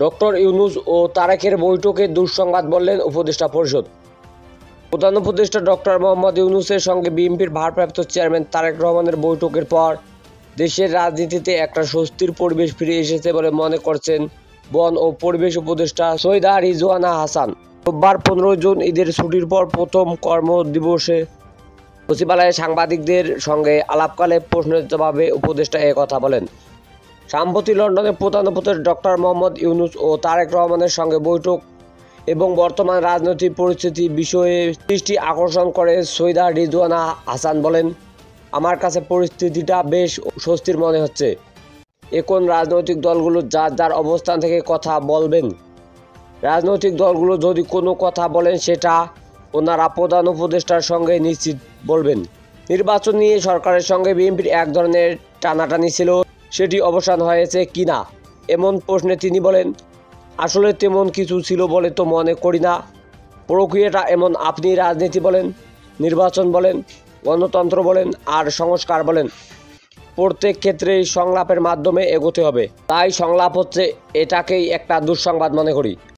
Doctor Yunus ও তারেকের বৈঠকে দুঃসংবাদ বললেন উপদেষ্টা পরিষদ। প্রধান উপদেষ্টা ডক্টর মোহাম্মদ ইউনূসের সঙ্গে বিএনপির ভারপ্রাপ্ত চেয়ারম্যান তারেক রহমানের বৈঠকের পর দেশের রাজনীতিতে একটা স্বস্তির পরিবেশ ফিরে এসেছে বলে মনে করছেন বন ও পরিবেশ উপদেষ্টা সৈয়দা রিজওয়ানা হাসান। রোববার 15 জুন ঈদের ছুটির পর প্রথম কর্মদিবসে সচিবালয়ে সাংবাদিকদের সঙ্গে আলাপকালে প্রশ্নের জবাবে উপদেষ্টা কথা বলেন। সম্প্রতি লন্ডনে প্রধান উপদেষ্টা ডক্টর মোহাম্মদ ইউনূস ও তারেক রহমানের সঙ্গে বৈঠক এবং বর্তমান রাজনৈতিক পরিস্থিতি বিষয়ে দৃষ্টি আকর্ষণ করে সৈয়দা রিজওয়ানা হাসান বলেন, আমার কাছে পরিস্থিতিটা বেশ স্বস্তির মনে হচ্ছে। এখন রাজনৈতিক দলগুলো যার যার অবস্থান থেকে কথা বলবেন। রাজনৈতিক দলগুলো যদি কোনো কথা বলেন সেটা ওনারা প্রধান উপদেষ্টার সঙ্গে নিশ্চিত বলবেন। নির্বাচন নিয়ে সরকারের সঙ্গে বিএনপির এক ধরনের টানাটানি ছিল, সেটি অবসান হয়েছে কি না এমন প্রশ্নে তিনি বলেন, আসলে তেমন কিছু ছিল বলে তো মনে করি না। প্রক্রিয়াটা এমন, আপনি রাজনীতি বলেন, নির্বাচন বলেন, গণতন্ত্র বলেন আর সংস্কার বলেন, প্রত্যেক ক্ষেত্রেই সংলাপের মাধ্যমে এগোতে হবে। তাই সংলাপ হচ্ছে, এটাকেই একটা দুঃসংবাদ মনে করি।